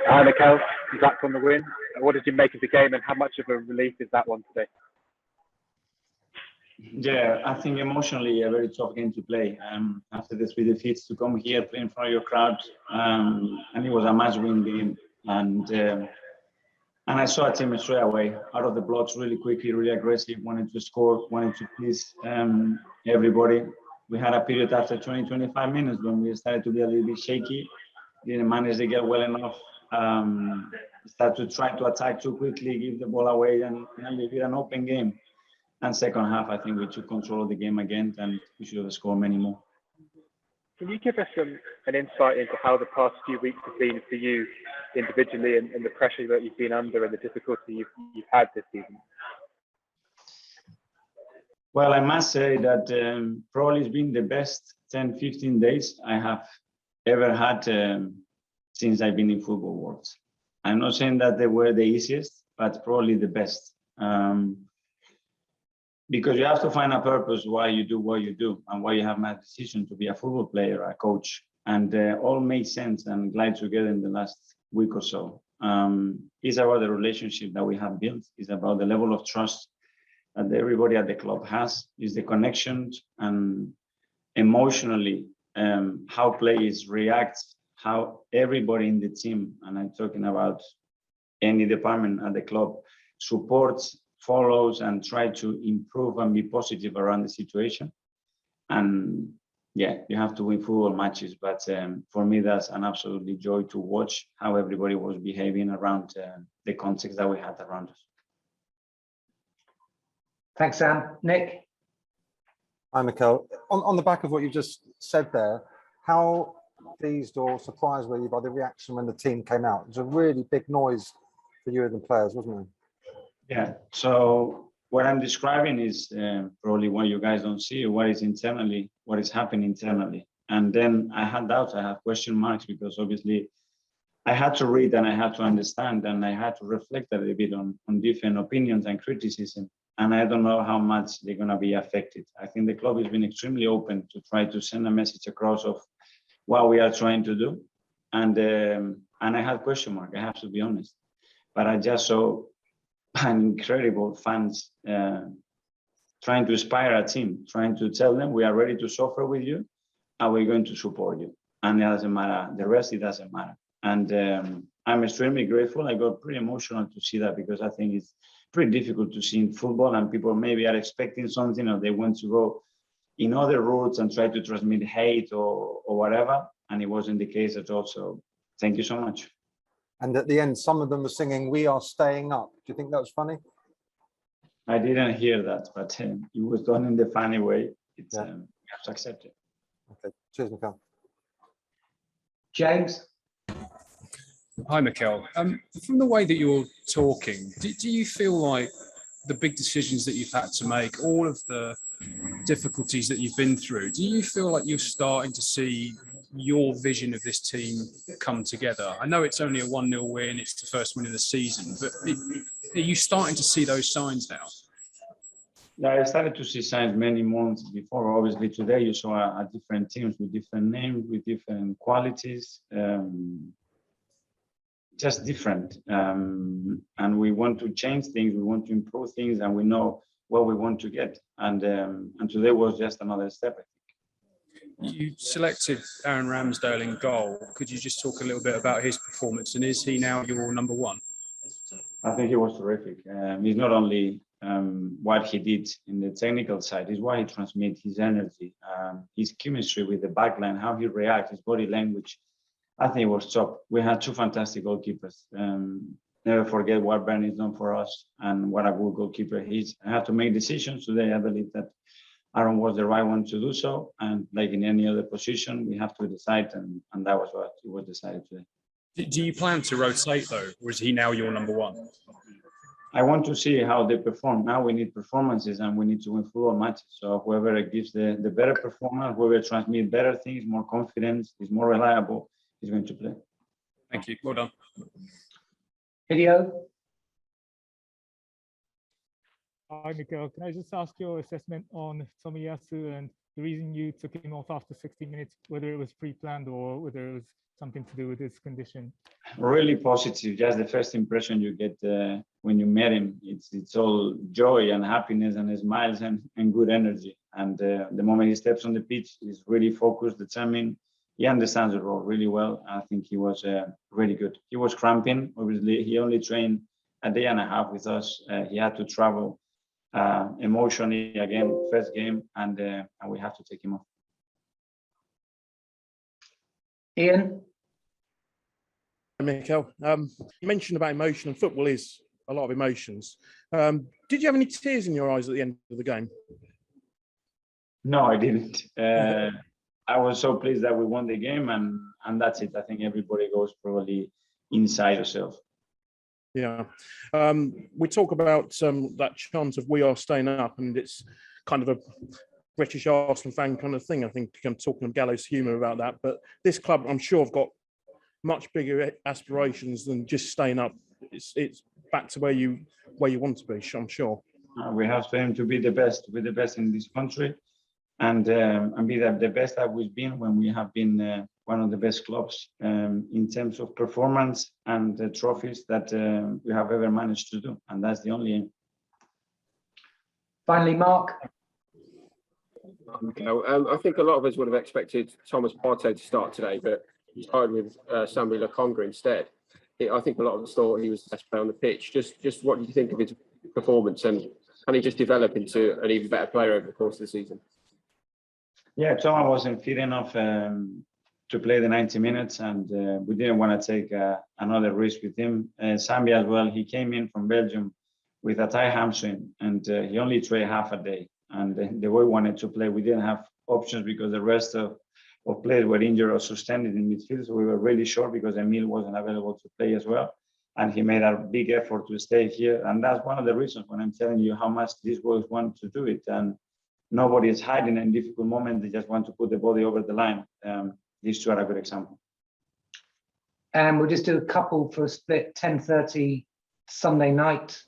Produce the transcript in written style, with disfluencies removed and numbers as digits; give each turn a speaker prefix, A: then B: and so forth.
A: Hi, Mikel. Congrats on the win. What did you make of the game, and how much of a relief is that one today?
B: Yeah, I think emotionally a very tough game to play. After the 3 defeats, to come here, play in front of your crowd, and it was a must-win game. And I saw a team straight away out of the blocks really quickly, really aggressive, wanted to score, wanted to please everybody. We had a period after 20, 25 minutes when we started to be a little bit shaky, didn't manage to get well enough, start to try to attack too quickly, give the ball away, and leave it an open game. And second half, I think we took control of the game again, and we should have scored many more.
A: Can you give us an insight into how the past few weeks have been for you individually, and the pressure that you've been under and the difficulty you've had this season?
B: Well, I must say that probably it's been the best 10, 15 days I have ever had since I've been in football world. I'm not saying that they were the easiest, but probably the best. Because you have to find a purpose why you do what you do and why you have made a decision to be a football player, a coach, and all made sense and glide together in the last week or so. It's about the relationship that we have built. It's about the level of trust that everybody at the club has. It's the connections and emotionally how players react, how everybody in the team, and I'm talking about any department at the club, supports, follows, and try to improve and be positive around the situation. And yeah, you have to win football matches, but for me, that's an absolutely joy to watch how everybody was behaving around the context that we had around us.
C: Thanks, Sam. Nick?
D: Hi, Mikel. On the back of what you just said there, how pleased or surprised were you by the reaction when the team came out? It was a really big noise for you and the players, wasn't it?
B: Yeah, so what I'm describing is probably what you guys don't see, what is internally, what is happening internally. And then I had doubts, I have question marks, because obviously I had to read and I had to understand and I had to reflect a little bit on different opinions and criticism. And I don't know how much they're going to be affected. I think the club has been extremely open to try to send a message across of what we are trying to do. And I had question mark, I have to be honest. But I just saw an incredible fans trying to inspire a team, trying to tell them we are ready to suffer with you and we're going to support you. And it doesn't matter, the rest, it doesn't matter. And I'm extremely grateful. I got pretty emotional to see that, because I think it's pretty difficult to see in football, and people maybe are expecting something, or they want to go in other routes and try to transmit hate or whatever. And it wasn't the case at all. So thank you so much.
D: And at the end, some of them were singing, "We are staying up." Do you think that was funny?
B: I didn't hear that, but it was done in the funny way. It's you have to accept it.
D: Okay, cheers, Mikel.
C: James?
E: Hi, Mikel. From the way that you're talking, do you feel like the big decisions that you've had to make, all of the difficulties that you've been through, do you feel like you're starting to see your vision of this team come together? I know it's only a 1-0 win, it's the first win of the season, but are you starting to see those signs now?
B: Yeah, I started to see signs many months before. Obviously, today you saw a different teams with different names, with different qualities, just different. And we want to change things, we want to improve things, and we know what we want to get. And today was just another step, I think.
E: You selected Aaron Ramsdale in goal. Could you just talk a little bit about his performance, and is he now your number one?
B: I think he was terrific. He's not only what he did in the technical side, is why he transmits his energy, his chemistry with the backline, how he reacts, his body language. I think it was top. We had two fantastic goalkeepers. Never forget what Bernie's done for us and what a good goalkeeper he is. I had to make decisions today. I believe that Aaron was the right one to do so. And like in any other position, we have to decide. And that was what was decided today.
E: Do you plan to rotate though, or is he now your number one?
B: I want to see how they perform. Now we need performances and we need to win football matches. So whoever gives the better performance, whoever transmits better things, more confidence, is more reliable, is going to play.
E: Thank you. Well done.
C: Video?
F: Hi, Mikel. Can I just ask your assessment on Tomiyasu and the reason you took him off after 60 minutes, whether it was pre-planned or whether it was something to do with his condition?
B: Really positive. Just the first impression you get when you met him, it's all joy and happiness and smiles and good energy. And the moment he steps on the pitch, he's really focused, determined. He understands the role really well. I think he was really good. He was cramping. Obviously, he only trained a day and a half with us. He had to travel emotionally again, first game, and we have to take him off.
C: Ian?
G: Mikel, you mentioned about emotion, and football is a lot of emotions. Did you have any tears in your eyes at the end of the game?
B: No, I didn't. I was so pleased that we won the game, and that's it. I think everybody goes probably inside yourself.
G: Yeah. We talk about that chant of "We are staying up," and it's kind of a British Arsenal fan kind of thing. I think I'm talking of gallows humour about that. But this club, I'm sure, have got much bigger aspirations than just staying up. It's back to where you want to be, I'm sure.
B: We have to aim to be the best in this country, and be the best that we've been when we have been one of the best clubs in terms of performance and the trophies that we have ever managed to do, and that's the only aim.
C: Finally, Mark.
H: I think a lot of us would have expected Thomas Partey to start today, but he started with Sambi Lokonga instead. I think a lot of us thought he was the best player on the pitch. Just what do you think of his performance, and can he just develop into an even better player over the course of the season?
B: Yeah, Thomas wasn't fit enough to play the 90 minutes, and we didn't want to take another risk with him. Sambi as well, he came in from Belgium with a tight hamstring, and he only trained half a day. And the way we wanted to play, we didn't have options because the rest of players were injured or suspended in midfield. So we were really short because Emil wasn't available to play as well. And he made a big effort to stay here. And that's one of the reasons when I'm telling you how much these boys want to do it. And nobody is hiding in difficult moments. They just want to put the body over the line. These two are a good example.
C: And we'll just do a couple for a split 10:30 Sunday night.